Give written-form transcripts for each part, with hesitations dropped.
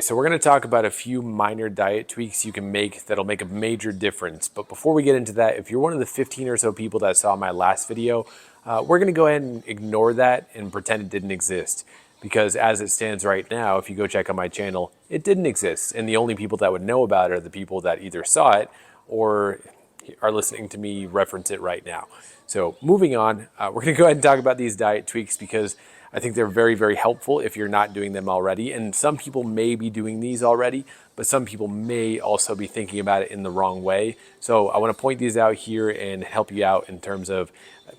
So we're going to talk about a few minor diet tweaks you can make that'll make a major difference. But before we get into that, if you're one of the 15 or so people that saw my last video, we're going to go ahead and ignore that and pretend it didn't exist. Because as it stands right now, if you go check on my channel, it didn't exist. And the only people that would know about it are the people that either saw it or are listening to me reference it right now. So moving on, we're going to go ahead and talk about these diet tweaks because I think they're very, very helpful if you're not doing them already. And some people may be doing these already, but some people may also be thinking about it in the wrong way. So I want to point these out here and help you out in terms of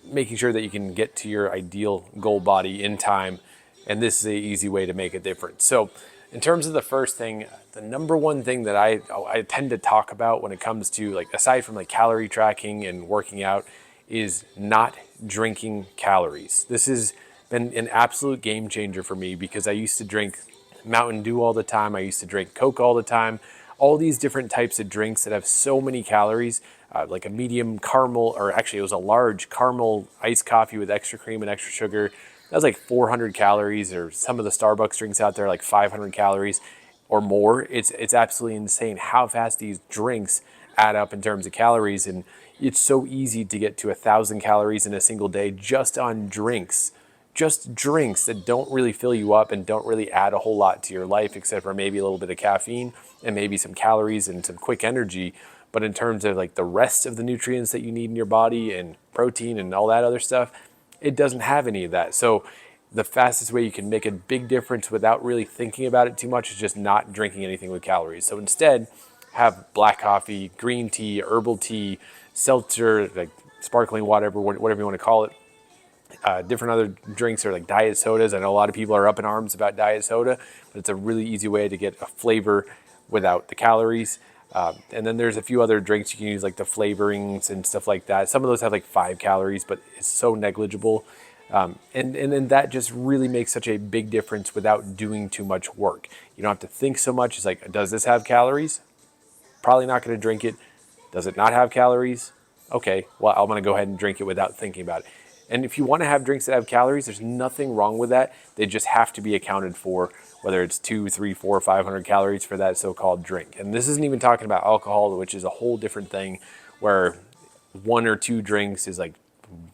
making sure that you can get to your ideal goal body in time. And this is an easy way to make a difference. So in terms of the first thing, the number one thing that I tend to talk about when it comes to, like, aside from like calorie tracking and working out, is not drinking calories. This has been an absolute game changer for me because I used to drink Mountain Dew all the time. I used to drink Coke all the time. All these different types of drinks that have so many calories, like a medium caramel, or actually it was a large caramel iced coffee with extra cream and extra sugar. That was like 400 calories, or some of the Starbucks drinks out there like 500 calories or more. It's absolutely insane how fast these drinks add up in terms of calories, and it's so easy to get to 1,000 calories in a single day just on drinks. Just drinks that don't really fill you up and don't really add a whole lot to your life, except for maybe a little bit of caffeine and maybe some calories and some quick energy. But in terms of like the rest of the nutrients that you need in your body and protein and all that other stuff, it doesn't have any of that. So the fastest way you can make a big difference without really thinking about it too much is just not drinking anything with calories. So instead, have black coffee, green tea, herbal tea, seltzer, like sparkling water, whatever you want to call it. Different other drinks are like diet sodas. I know a lot of people are up in arms about diet soda, but it's a really easy way to get a flavor without the calories. And then there's a few other drinks you can use, like the flavorings and stuff like that. Some of those have like 5 calories, but it's so negligible. And then that just really makes such a big difference without doing too much work. You don't have to think so much. It's like, does this have calories? Probably not going to drink it. Does it not have calories? Okay, well, I'm going to go ahead and drink it without thinking about it. And if you want to have drinks that have calories, there's nothing wrong with that. They just have to be accounted for, whether it's 2, 3, 4, 500 calories for that so-called drink. And this isn't even talking about alcohol, which is a whole different thing, where 1 or 2 drinks is like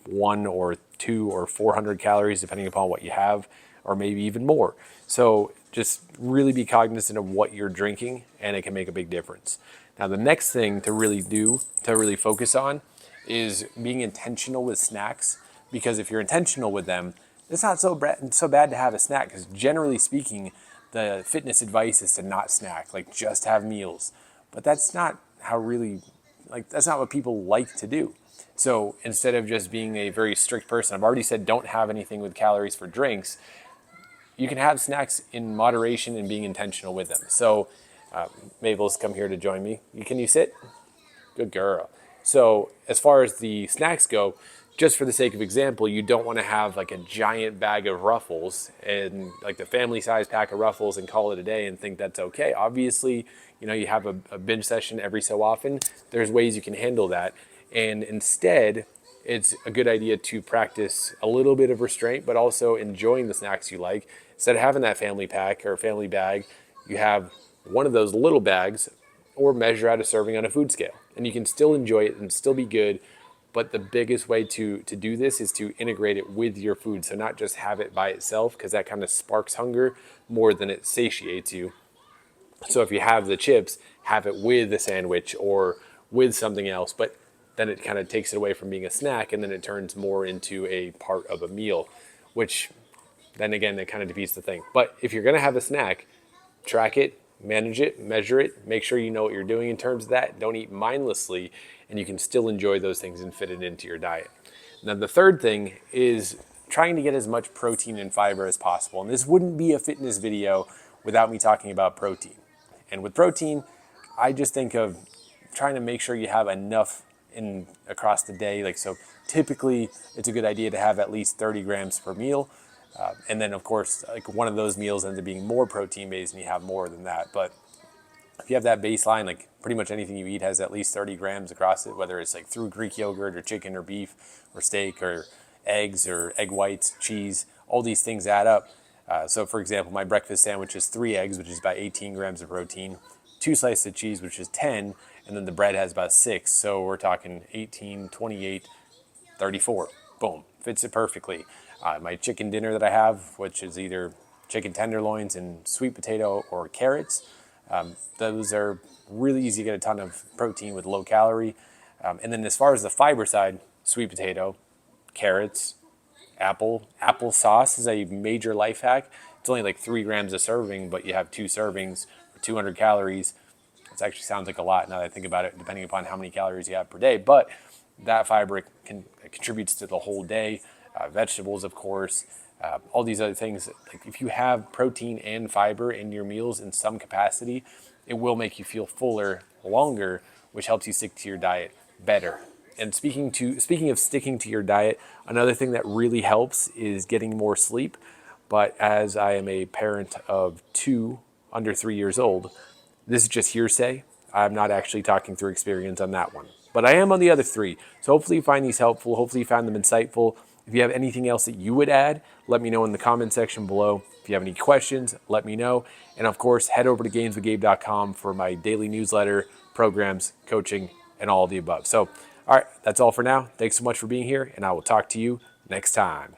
1 or 2 or 400 calories, depending upon what you have, or maybe even more. So just really be cognizant of what you're drinking, and it can make a big difference. Now, the next thing to really do, to really focus on, is being intentional with snacks. Because if you're intentional with them, it's not so bad to have a snack. Because generally speaking, the fitness advice is to not snack, like just have meals. But that's not how really, like, that's not what people like to do. So instead of just being a very strict person, I've already said don't have anything with calories for drinks. You can have snacks in moderation and being intentional with them. So Mabel's come here to join me. Can you sit? Good girl. So as far as the snacks go, just for the sake of example, you don't want to have like a giant bag of Ruffles and like the family size pack of Ruffles and call it a day and think that's okay. Obviously, you have a binge session every so often. There's ways you can handle that. And instead, it's a good idea to practice a little bit of restraint, but also enjoying the snacks you like. Instead of having that family pack or family bag, you have one of those little bags, or measure out a serving on a food scale. And you can still enjoy it and still be good. But the biggest way to do this is to integrate it with your food. So not just have it by itself, because that kind of sparks hunger more than it satiates you. So if you have the chips, have it with a sandwich or with something else. But then it kind of takes it away from being a snack, and then it turns more into a part of a meal, which then again, it kind of defeats the thing. But if you're going to have a snack, track it, manage it, measure it, make sure you know what you're doing in terms of that. Don't eat mindlessly, and you can still enjoy those things and fit it into your diet. Now, the third thing is trying to get as much protein and fiber as possible. And this wouldn't be a fitness video without me talking about protein. And with protein, I just think of trying to make sure you have enough in across the day. Like, so typically it's a good idea to have at least 30 grams per meal. And then of course, like one of those meals ends up being more protein based and you have more than that. But if you have that baseline, like pretty much anything you eat has at least 30 grams across it, whether it's like through Greek yogurt or chicken or beef or steak or eggs or egg whites, cheese, all these things add up. So for example, my breakfast sandwich is 3 eggs, which is about 18 grams of protein, 2 slices of cheese, which is 10, and then the bread has about 6. So we're talking 18, 28, 34. Boom, fits it perfectly. My chicken dinner that I have, which is either chicken tenderloins and sweet potato or carrots, those are really easy to get a ton of protein with low calorie. And then as far as the fiber side, sweet potato, carrots, apple sauce is a major life hack. It's only like 3 grams a serving, but you have 2 servings for 200 calories. It actually sounds like a lot now that I think about it, depending upon how many calories you have per day. But that fiber contributes to the whole day. Vegetables, of course, all these other things. Like if you have protein and fiber in your meals in some capacity, it will make you feel fuller longer, which helps you stick to your diet better. And speaking of sticking to your diet, another thing that really helps is getting more sleep. But as I am a parent of 2 under 3 years old, this is just hearsay. I'm not actually talking through experience on that one. But I am on the other 3. So hopefully you find these helpful. Hopefully you found them insightful. If you have anything else that you would add, let me know in the comment section below. If you have any questions, let me know. And of course, head over to gainswithgabe.com for my daily newsletter, programs, coaching, and all of the above. So, all right, that's all for now. Thanks so much for being here, and I will talk to you next time.